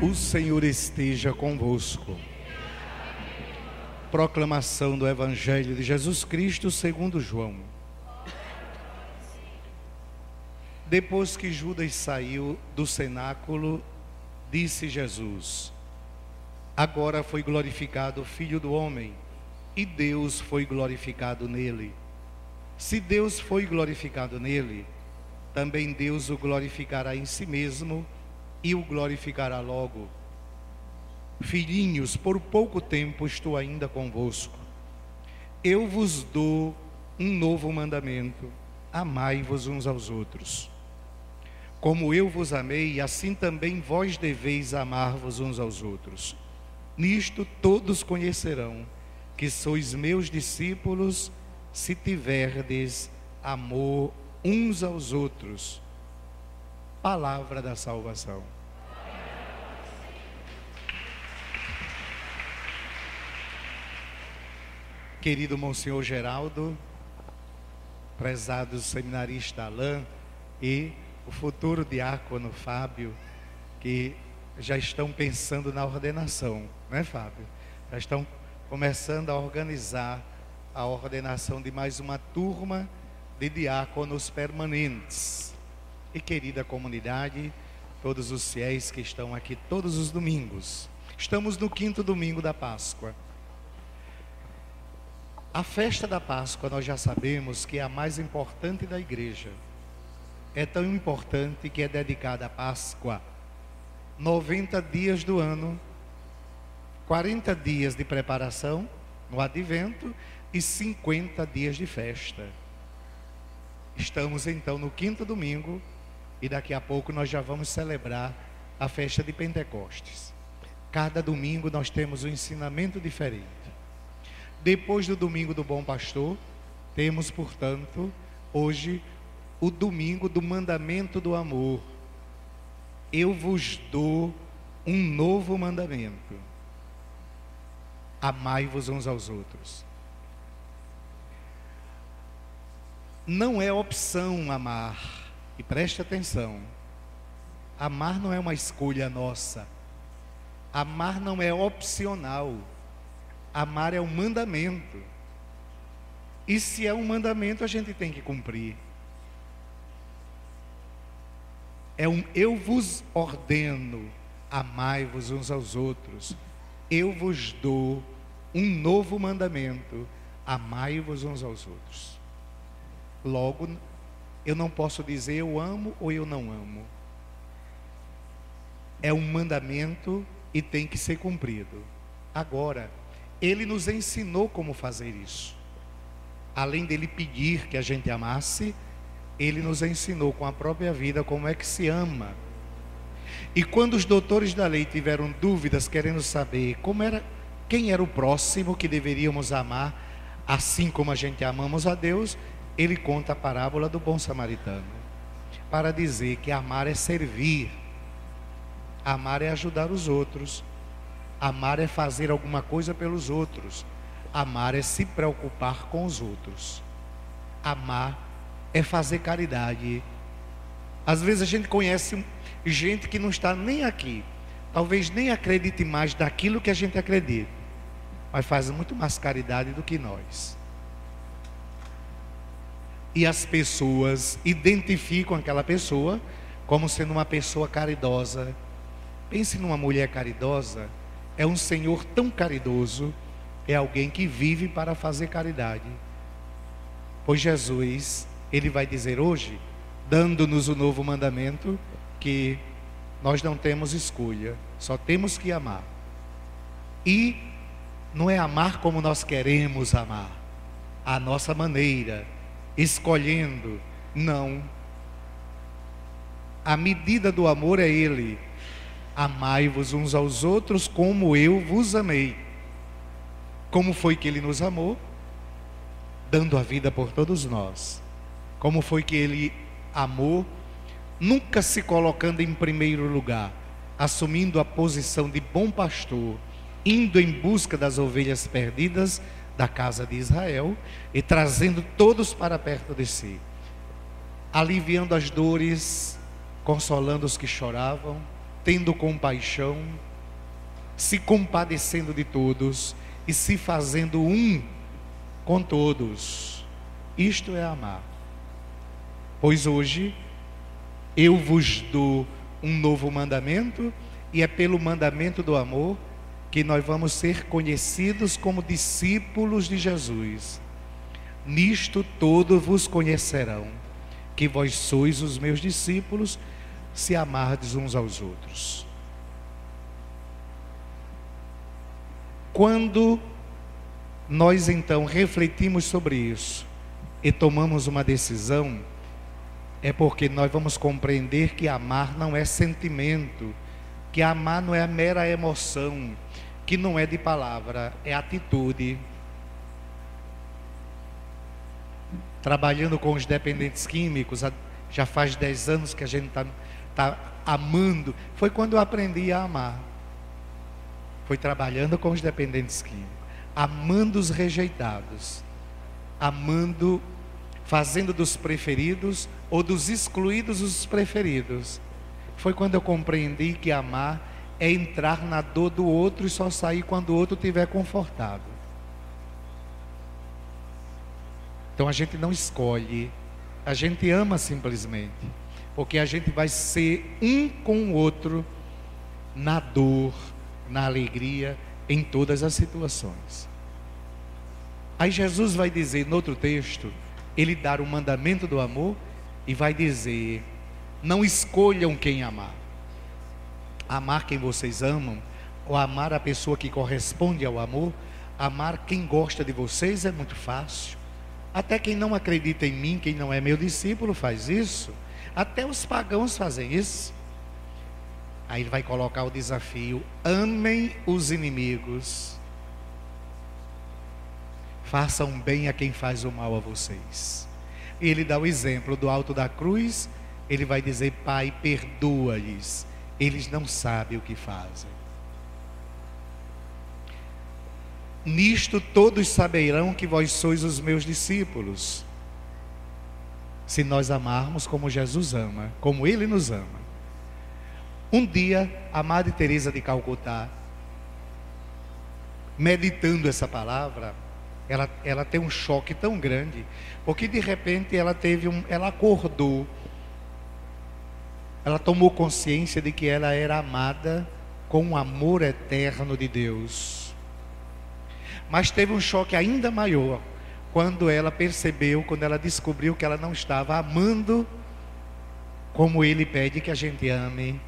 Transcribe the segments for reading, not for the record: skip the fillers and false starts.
O Senhor esteja convosco. Proclamação do Evangelho de Jesus Cristo segundo João. Depois que Judas saiu do cenáculo, disse Jesus: agora foi glorificado o Filho do Homem, e Deus foi glorificado nele. Se Deus foi glorificado nele, também Deus o glorificará em si mesmo e o glorificará logo. Filhinhos, por pouco tempo estou ainda convosco. Eu vos dou um novo mandamento: amai-vos uns aos outros. Como eu vos amei, assim também vós deveis amar-vos uns aos outros. Nisto todos conhecerão que sois meus discípulos, se tiverdes amor uns aos outros. Palavra da salvação. Querido Monsenhor Geraldo, prezado seminarista Alain e o futuro diácono Fábio, que já estão pensando na ordenação, não é, Fábio? Já estão começando a organizar a ordenação de mais uma turma de diáconos permanentes. E querida comunidade, todos os fiéis que estão aqui todos os domingos, estamos no 5º domingo da Páscoa. A festa da Páscoa nós já sabemos que é a mais importante da igreja. É tão importante que é dedicada à Páscoa 90 dias do ano, 40 dias de preparação no advento e 50 dias de festa. Estamos então no 5º domingo e daqui a pouco nós já vamos celebrar a festa de Pentecostes. Cada domingo nós temos um ensinamento diferente. Depois do domingo do Bom Pastor, temos, portanto, hoje o domingo do mandamento do amor. Eu vos dou um novo mandamento: amai-vos uns aos outros. Não é opção amar, e preste atenção, amar não é uma escolha nossa, amar não é opcional, amar é um mandamento, e se é um mandamento a gente tem que cumprir. Eu vos ordeno, amai-vos uns aos outros. Eu vos dou um novo mandamento: amai-vos uns aos outros. Logo, eu não posso dizer eu amo ou eu não amo. É um mandamento e tem que ser cumprido. Agora, ele nos ensinou como fazer isso. Além dele pedir que a gente amasse, ele nos ensinou com a própria vida como é que se ama. E quando os doutores da lei tiveram dúvidas, querendo saber quem era o próximo que deveríamos amar, assim como a gente amamos a Deus, ele conta a parábola do bom samaritano, para dizer que amar é servir, amar é ajudar os outros, amar é fazer alguma coisa pelos outros, amar é se preocupar com os outros, amar é fazer caridade. Às vezes a gente conhece gente que não está nem aqui, talvez nem acredite mais daquilo que a gente acredita, mas faz muito mais caridade do que nós. E as pessoas identificam aquela pessoa como sendo uma pessoa caridosa. Pense numa mulher caridosa, é um senhor tão caridoso, é alguém que vive para fazer caridade. Pois Jesus, ele vai dizer hoje, dando-nos o novo mandamento, que nós não temos escolha, só temos que amar. E não é amar como nós queremos amar, à nossa maneira, escolhendo, não. A medida do amor é ele: amai-vos uns aos outros como eu vos amei. Como foi que ele nos amou? Dando a vida por todos nós. Como foi que ele amou? Nunca se colocando em primeiro lugar, assumindo a posição de bom pastor, indo em busca das ovelhas perdidas da casa de Israel e trazendo todos para perto de si, aliviando as dores, consolando os que choravam, tendo compaixão, se compadecendo de todos e se fazendo um com todos. Isto é amar. Pois hoje eu vos dou um novo mandamento, e é pelo mandamento do amor que nós vamos ser conhecidos como discípulos de Jesus. Nisto todos vos conhecerão, que vós sois os meus discípulos, se amardes uns aos outros. Quando nós então refletimos sobre isso e tomamos uma decisão, é porque nós vamos compreender que amar não é sentimento, que amar não é a mera emoção, que não é de palavra, é atitude. Trabalhando com os dependentes químicos, já faz 10 anos que a gente está amando. Foi quando eu aprendi a amar. Foi trabalhando com os dependentes químicos, amando os rejeitados, amando, fazendo dos preferidos ou dos excluídos os preferidos. Foi quando eu compreendi que amar é entrar na dor do outro e só sair quando o outro estiver confortável. Então a gente não escolhe, a gente ama simplesmente, porque a gente vai ser um com o outro na dor, na alegria, em todas as situações. Aí Jesus vai dizer no outro texto, ele dá o mandamento do amor e vai dizer: não escolham quem amar. Amar quem vocês amam, ou amar a pessoa que corresponde ao amor. Amar quem gosta de vocês é muito fácil. Até quem não acredita em mim, quem não é meu discípulo, faz isso. Até os pagãos fazem isso. Aí ele vai colocar o desafio: amem os inimigos, façam bem a quem faz o mal a vocês. E ele dá o exemplo do alto da cruz. Ele vai dizer: Pai, perdoa-lhes, eles não sabem o que fazem. Nisto todos saberão que vós sois os meus discípulos, se nós amarmos como Jesus ama, como Ele nos ama. Um dia, a Madre Teresa de Calcutá, meditando essa palavra, ela tem um choque tão grande, porque de repente ela acordou, ela tomou consciência de que ela era amada com o amor eterno de Deus. Mas teve um choque ainda maior, quando ela percebeu, quando ela descobriu que ela não estava amando como Ele pede que a gente ame.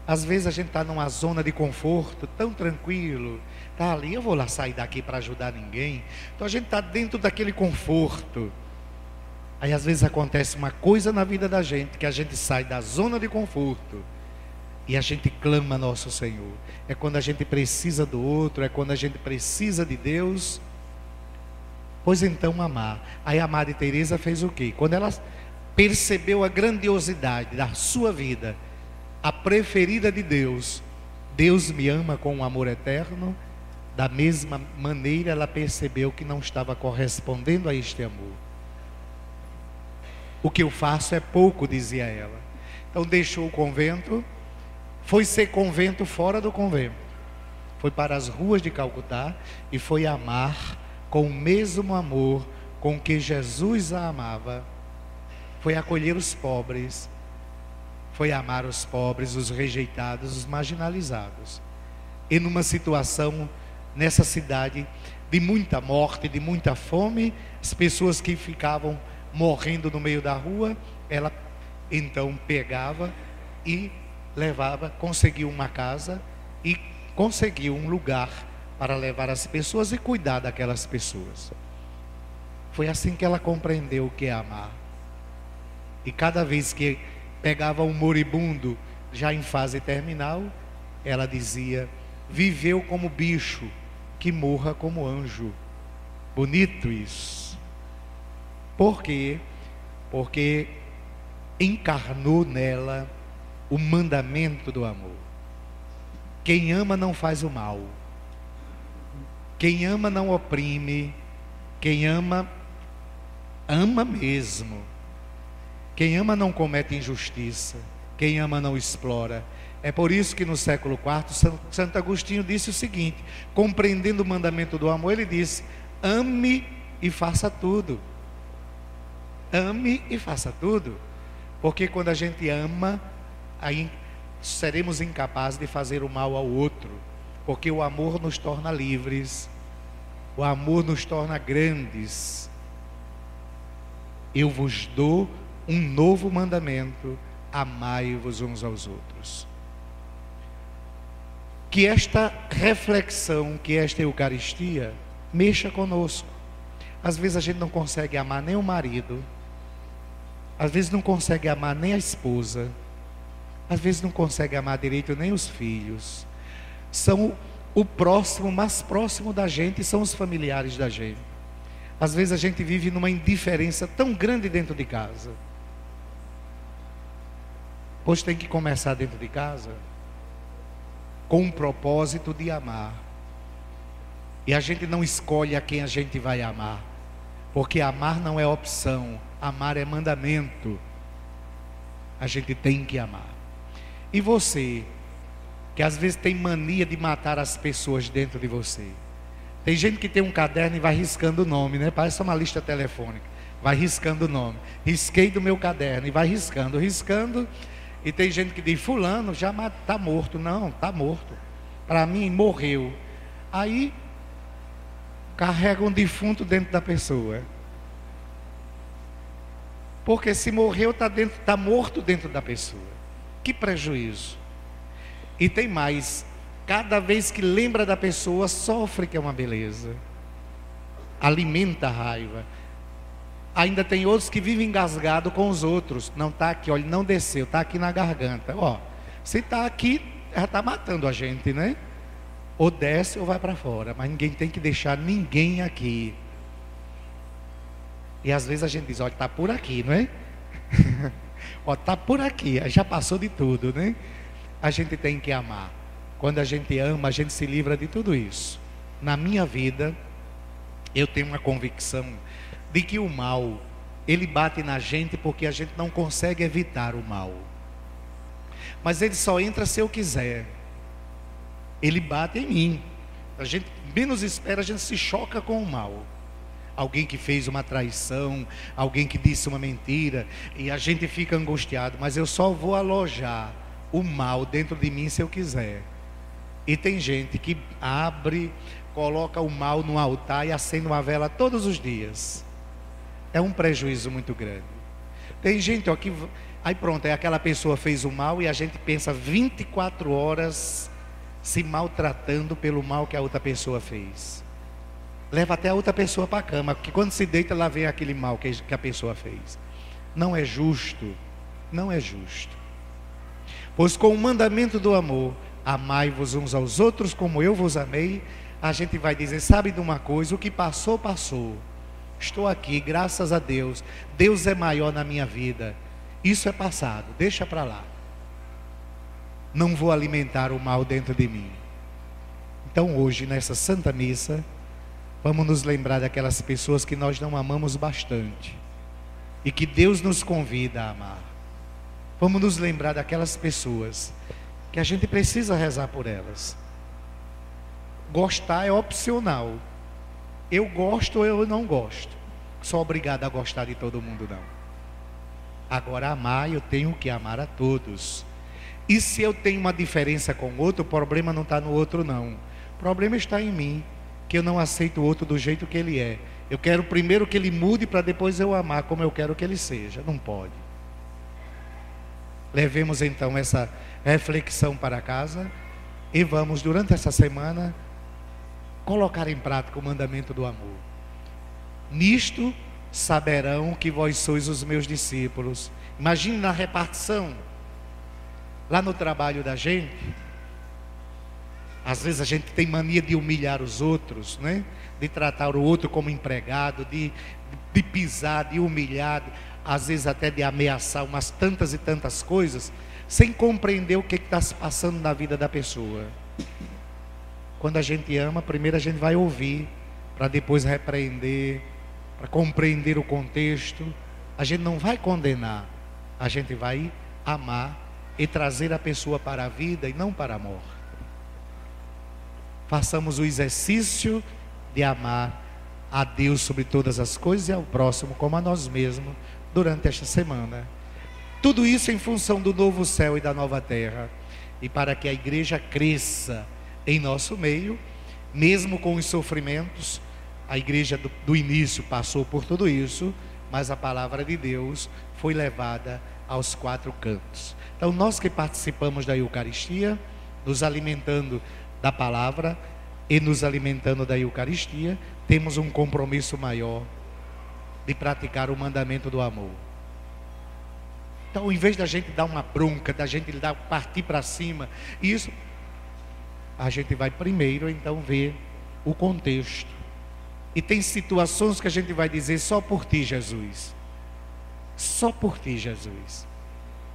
Às vezes a gente está numa zona de conforto, tão tranquilo, está ali, eu vou lá sair daqui para ajudar ninguém. Então a gente está dentro daquele conforto. Aí às vezes acontece uma coisa na vida da gente, que a gente sai da zona de conforto e a gente clama a nosso Senhor. É quando a gente precisa do outro, é quando a gente precisa de Deus. Pois então amar. Aí a Madre Teresa fez o quê? Quando ela percebeu a grandiosidade da sua vida, a preferida de Deus, Deus me ama com um amor eterno, da mesma maneira ela percebeu que não estava correspondendo a este amor. O que eu faço é pouco, dizia ela. Então deixou o convento, foi ser convento fora do convento, foi para as ruas de Calcutá e foi amar com o mesmo amor com que Jesus a amava. Foi acolher os pobres, foi amar os pobres, os rejeitados, os marginalizados. E numa situação, nessa cidade, de muita morte, de muita fome, as pessoas que ficavam morrendo no meio da rua, ela então pegava e levava, conseguiu uma casa e conseguiu um lugar para levar as pessoas e cuidar daquelas pessoas. Foi assim que ela compreendeu o que é amar. E cada vez que pegava um moribundo, já em fase terminal, ela dizia: viveu como bicho, que morra como anjo. Bonito isso. Por quê? Porque encarnou nela o mandamento do amor. Quem ama não faz o mal. Quem ama não oprime. Quem ama, ama mesmo. Quem ama não comete injustiça. Quem ama não explora. É por isso que no século IV, Santo Agostinho disse o seguinte, compreendendo o mandamento do amor, ele disse: ame e faça tudo. Ame e faça tudo. Porque quando a gente ama, aí seremos incapazes de fazer o mal ao outro. Porque o amor nos torna livres. O amor nos torna grandes. Eu vos dou um novo mandamento: amai-vos uns aos outros. Que esta reflexão, que esta Eucaristia mexa conosco. Às vezes a gente não consegue amar nem o marido, às vezes não consegue amar nem a esposa, às vezes não consegue amar direito nem os filhos. São o próximo, mais próximo da gente, são os familiares da gente. Às vezes a gente vive numa indiferença tão grande dentro de casa. Pois tem que começar dentro de casa com um propósito de amar. E a gente não escolhe a quem a gente vai amar, porque amar não é opção, amar é mandamento. A gente tem que amar. E você, que às vezes tem mania de matar as pessoas dentro de você. Tem gente que tem um caderno e vai riscando o nome, né? Parece uma lista telefônica. Vai riscando o nome. Risquei do meu caderno e vai riscando, riscando. E tem gente que diz: fulano já está morto. Não, está morto. Para mim, morreu. Aí carrega um defunto dentro da pessoa. Porque se morreu, está morto dentro da pessoa. Que prejuízo. E tem mais: cada vez que lembra da pessoa, sofre, que é uma beleza. Alimenta a raiva. Ainda tem outros que vivem engasgado com os outros. Não está aqui, olha, não desceu, está aqui na garganta. Ó, se está aqui, já está matando a gente, né? Ou desce ou vai para fora. Mas ninguém tem que deixar ninguém aqui. E às vezes a gente diz: olha, está por aqui, não é? Ó, está por aqui, já passou de tudo, né? A gente tem que amar. Quando a gente ama, a gente se livra de tudo isso. Na minha vida, eu tenho uma convicção de que o mal, ele bate na gente porque a gente não consegue evitar o mal. Mas ele só entra se eu quiser. Ele bate em mim. A gente menos espera, a gente se choca com o mal. Alguém que fez uma traição, alguém que disse uma mentira, e a gente fica angustiado. Mas eu só vou alojar o mal dentro de mim se eu quiser. E tem gente que abre, coloca o mal no altar e acende uma vela todos os dias. É um prejuízo muito grande. Tem gente, ó, que aí pronto, aí aquela pessoa fez o mal e a gente pensa 24 horas se maltratando pelo mal que a outra pessoa fez. Leva até a outra pessoa para a cama, porque quando se deita, lá vem aquele mal que a pessoa fez. Não é justo. Não é justo. Pois com o mandamento do amor, amai-vos uns aos outros como eu vos amei, a gente vai dizer: sabe de uma coisa, o que passou, passou. Estou aqui, graças a Deus. Deus é maior na minha vida. Isso é passado, deixa para lá. Não vou alimentar o mal dentro de mim. Então hoje, nessa Santa Missa, vamos nos lembrar daquelas pessoas que nós não amamos bastante e que Deus nos convida a amar. Vamos nos lembrar daquelas pessoas que a gente precisa rezar por elas. Gostar é opcional. Eu gosto ou eu não gosto. Sou obrigado a gostar de todo mundo, não. Agora, amar, eu tenho que amar a todos. E se eu tenho uma diferença com o outro, o problema não está no outro, não. O problema está em mim, que eu não aceito o outro do jeito que ele é. Eu quero primeiro que ele mude para depois eu amar como eu quero que ele seja. Não pode. Levemos então essa reflexão para casa e vamos, durante essa semana, colocar em prática o mandamento do amor. Nisto saberão que vós sois os meus discípulos. Imagine na repartição, lá no trabalho da gente. Às vezes a gente tem mania de humilhar os outros, né? De tratar o outro como empregado, de pisar, de humilhar, às vezes até de ameaçar umas tantas e tantas coisas, sem compreender o que está se passando na vida da pessoa. Quando a gente ama, primeiro a gente vai ouvir, para depois repreender, para compreender o contexto. A gente não vai condenar, a gente vai amar e trazer a pessoa para a vida e não para a morte. Façamos o exercício de amar a Deus sobre todas as coisas e ao próximo como a nós mesmos durante esta semana. Tudo isso em função do novo céu e da nova terra. E para que a igreja cresça em nosso meio, mesmo com os sofrimentos, a igreja do início passou por tudo isso, mas a palavra de Deus foi levada aos quatro cantos. Então nós que participamos da Eucaristia, nos alimentando da palavra e nos alimentando da Eucaristia, temos um compromisso maior de praticar o mandamento do amor. Então, em vez da gente dar uma bronca, da gente partir para cima, isso, a gente vai primeiro então ver o contexto. E tem situações que a gente vai dizer: só por ti, Jesus. Só por ti, Jesus.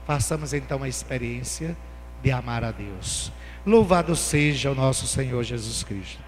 Façamos então a experiência de amar a Deus. Louvado seja o nosso Senhor Jesus Cristo.